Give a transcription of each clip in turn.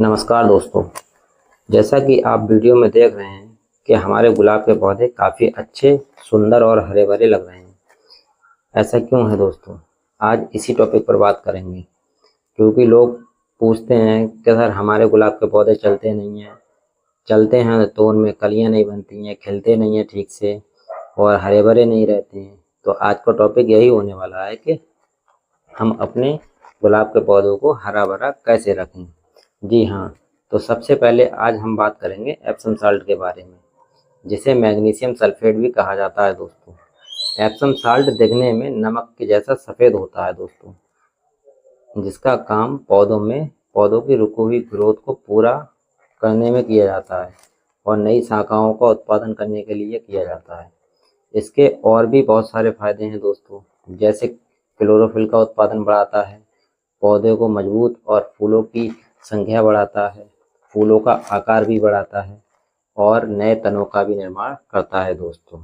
नमस्कार दोस्तों। जैसा कि आप वीडियो में देख रहे हैं कि हमारे गुलाब के पौधे काफ़ी अच्छे, सुंदर और हरे भरे लग रहे हैं। ऐसा क्यों है दोस्तों? आज इसी टॉपिक पर बात करेंगे, क्योंकि लोग पूछते हैं कि सर हमारे गुलाब के पौधे चलते नहीं हैं, चलते हैं तो उनमें कलियां नहीं बनती हैं, खिलते नहीं हैं ठीक से और हरे भरे नहीं रहते हैं। तो आज का टॉपिक यही होने वाला है कि हम अपने गुलाब के पौधों को हरा भरा कैसे रखें। जी हाँ, तो सबसे पहले आज हम बात करेंगे एप्सम साल्ट के बारे में, जिसे मैग्नीशियम सल्फेट भी कहा जाता है दोस्तों। एप्सम साल्ट दिखने में नमक के जैसा सफ़ेद होता है दोस्तों, जिसका काम पौधों की रुकी हुई ग्रोथ को पूरा करने में किया जाता है और नई शाखाओं का उत्पादन करने के लिए किया जाता है। इसके और भी बहुत सारे फायदे हैं दोस्तों, जैसे क्लोरोफिल का उत्पादन बढ़ाता है, पौधे को मजबूत और फूलों की संख्या बढ़ाता है, फूलों का आकार भी बढ़ाता है और नए तनों का भी निर्माण करता है दोस्तों।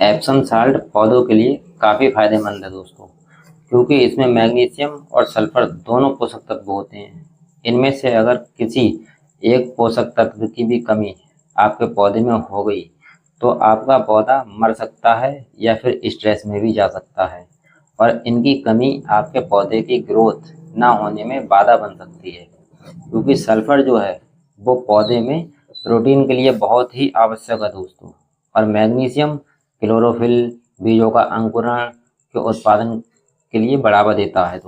एप्सम साल्ट पौधों के लिए काफ़ी फायदेमंद है दोस्तों, क्योंकि इसमें मैग्नीशियम और सल्फर दोनों पोषक तत्व होते हैं। इनमें से अगर किसी एक पोषक तत्व की भी कमी आपके पौधे में हो गई तो आपका पौधा मर सकता है या फिर स्ट्रेस में भी जा सकता है और इनकी कमी आपके पौधे की ग्रोथ ना होने में बाधा बन सकती है, क्योंकि सल्फर जो है वो पौधे में प्रोटीन के लिए बहुत ही आवश्यक है दोस्तों। और मैग्नीशियम क्लोरोफिल बीजों का अंकुरण के उत्पादन के लिए बढ़ावा देता है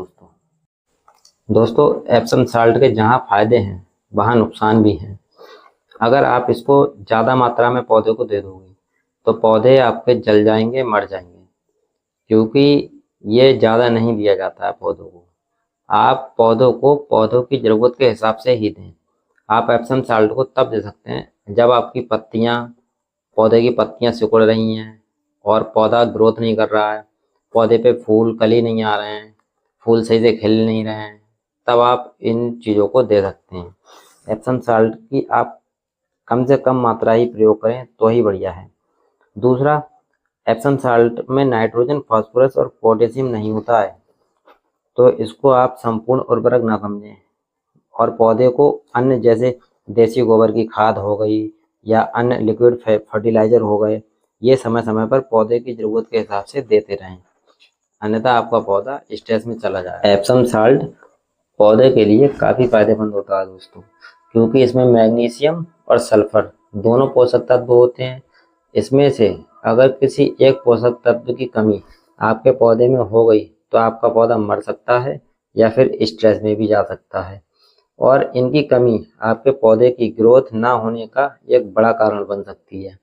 दोस्तों एप्सम साल्ट के जहाँ फायदे हैं वहाँ नुकसान भी हैं। अगर आप इसको ज़्यादा मात्रा में पौधे को दे दोगे तो पौधे आपके जल जाएंगे, मर जाएंगे, क्योंकि ये ज़्यादा नहीं दिया जाता है पौधों को। आप पौधों की ज़रूरत के हिसाब से ही दें। आप एप्सम साल्ट को तब दे सकते हैं जब आपकी पौधे की पत्तियां सिकुड़ रही हैं और पौधा ग्रोथ नहीं कर रहा है, पौधे पे फूल कली नहीं आ रहे हैं, फूल सही से खिल नहीं रहे हैं, तब आप इन चीज़ों को दे सकते हैं। एप्सम साल्ट की आप कम से कम मात्रा ही प्रयोग करें तो ही बढ़िया है। दूसरा, एप्सम साल्ट में नाइट्रोजन, फास्फोरस और पोटेशियम नहीं होता है, तो इसको आप संपूर्ण उर्वरक ना समझें और पौधे को अन्य जैसे देसी गोबर की खाद हो गई या अन्य लिक्विड फर्टिलाइजर हो गए, ये समय समय पर पौधे की ज़रूरत के हिसाब से देते रहें, अन्यथा आपका पौधा स्ट्रेस में चला जाए। एप्सम साल्ट पौधे के लिए काफ़ी फायदेमंद होता है दोस्तों, क्योंकि इसमें मैग्नीशियम और सल्फर दोनों पोषक तत्व होते हैं। इसमें से अगर किसी एक पोषक तत्व की कमी आपके पौधे में हो गई तो आपका पौधा मर सकता है या फिर स्ट्रेस में भी जा सकता है और इनकी कमी आपके पौधे की ग्रोथ ना होने का एक बड़ा कारण बन सकती है,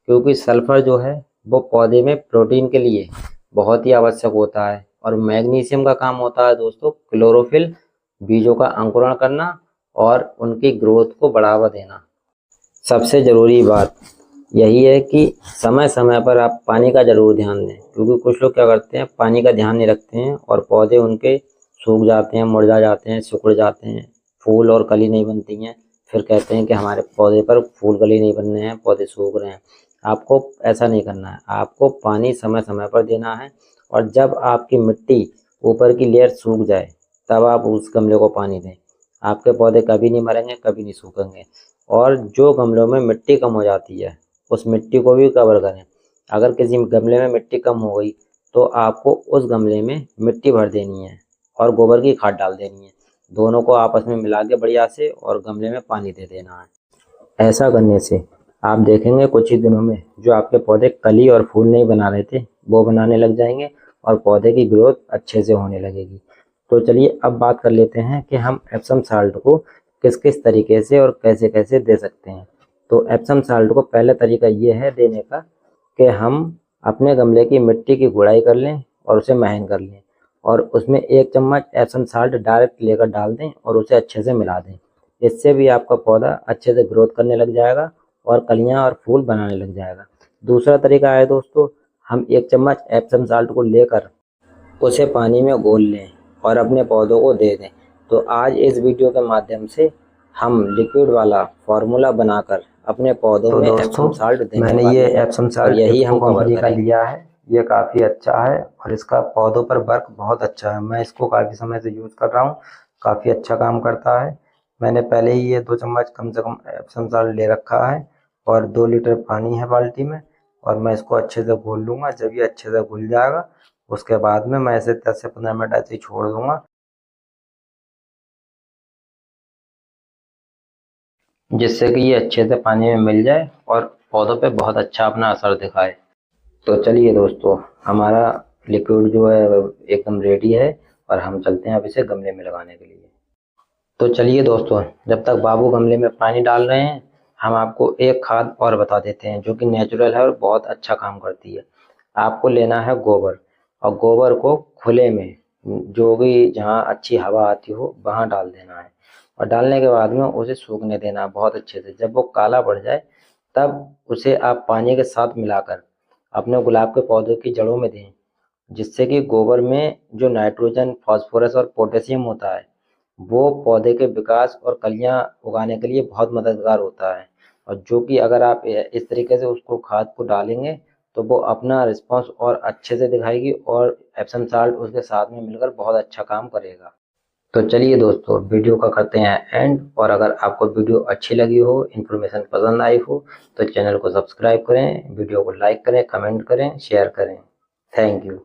क्योंकि सल्फर जो है वो पौधे में प्रोटीन के लिए बहुत ही आवश्यक होता है और मैग्नीशियम का काम होता है दोस्तों क्लोरोफिल बीजों का अंकुरण करना और उनकी ग्रोथ को बढ़ावा देना। सबसे ज़रूरी बात यही है कि समय समय पर आप पानी का ज़रूर ध्यान दें, क्योंकि कुछ लोग क्या करते हैं, पानी का ध्यान नहीं रखते हैं और पौधे उनके सूख जाते हैं, मुरझा जाते हैं, सिकुड़ जाते हैं, फूल और कली नहीं बनती हैं, फिर कहते हैं कि हमारे पौधे पर फूल कली नहीं बन रहे हैं, पौधे सूख रहे हैं। आपको ऐसा नहीं करना है, आपको पानी समय समय पर देना है और जब आपकी मिट्टी ऊपर की लेयर सूख जाए तब आप उस गमले को पानी दें। आपके पौधे कभी नहीं मरेंगे, कभी नहीं सूखेंगे। और जो गमलों में मिट्टी कम हो जाती है उस मिट्टी को भी कवर करें। अगर किसी गमले में मिट्टी कम हो गई तो आपको उस गमले में मिट्टी भर देनी है और गोबर की खाद डाल देनी है, दोनों को आपस में मिला के बढ़िया से और गमले में पानी दे देना है। ऐसा करने से आप देखेंगे कुछ ही दिनों में जो आपके पौधे कली और फूल नहीं बना रहे थे वो बनाने लग जाएंगे और पौधे की ग्रोथ अच्छे से होने लगेगी। तो चलिए अब बात कर लेते हैं कि हम एप्सम साल्ट को किस किस तरीके से और कैसे कैसे दे सकते हैं। तो एप्सम साल्ट को पहला तरीका ये है देने का कि हम अपने गमले की मिट्टी की गुड़ाई कर लें और उसे महीन कर लें और उसमें 1 चम्मच एप्सम साल्ट डायरेक्ट लेकर डाल दें और उसे अच्छे से मिला दें। इससे भी आपका पौधा अच्छे से ग्रोथ करने लग जाएगा और कलियां और फूल बनाने लग जाएगा। दूसरा तरीका है दोस्तों, हम 1 चम्मच एप्सम साल्ट को लेकर उसे पानी में घोल लें और अपने पौधों को दे दें। तो आज इस वीडियो के माध्यम से हम लिक्विड वाला फार्मूला बनाकर अपने पौधों में एप्सम साल्ट देने मैंने ये एप्सम साल्ट यही हम कंपनी का लिया है। ये काफ़ी अच्छा है और इसका पौधों पर वर्क बहुत अच्छा है। मैं इसको काफ़ी समय से यूज़ कर रहा हूँ, काफ़ी अच्छा काम करता है। मैंने पहले ही ये 2 चम्मच कम से कम एप्सम सॉल्ट ले रखा है और 2 लीटर पानी है बाल्टी में, और मैं इसको अच्छे से घोल लूँगा। जब ये अच्छे से घुल जाएगा उसके बाद में मैं इसे 10 से 15 मिनट ऐसे ही छोड़ दूँगा, जिससे कि ये अच्छे से पानी में मिल जाए और पौधों पे बहुत अच्छा अपना असर दिखाए। तो चलिए दोस्तों, हमारा लिक्विड जो है वो एकदम रेडी है और हम चलते हैं अब इसे गमले में लगाने के लिए। तो चलिए दोस्तों, जब तक बाबू गमले में पानी डाल रहे हैं, हम आपको एक खाद और बता देते हैं जो कि नेचुरल है और बहुत अच्छा काम करती है। आपको लेना है गोबर, और गोबर को खुले में, जो भी जहाँ अच्छी हवा आती हो वहाँ डाल देना है, और डालने के बाद में उसे सूखने देना है बहुत अच्छे से। जब वो काला पड़ जाए तब उसे आप पानी के साथ मिलाकर अपने गुलाब के पौधे की जड़ों में दें, जिससे कि गोबर में जो नाइट्रोजन, फास्फोरस और पोटेशियम होता है वो पौधे के विकास और कलियां उगाने के लिए बहुत मददगार होता है। और जो कि अगर आप इस तरीके से उसको खाद को डालेंगे तो वो अपना रिस्पांस और अच्छे से दिखाएगी, और एप्सम साल्ट उसके साथ में मिलकर बहुत अच्छा काम करेगा। तो चलिए दोस्तों, वीडियो का करते हैं एंड। और अगर आपको वीडियो अच्छी लगी हो, इन्फॉर्मेशन पसंद आई हो, तो चैनल को सब्सक्राइब करें, वीडियो को लाइक करें, कमेंट करें, शेयर करें। Thank you.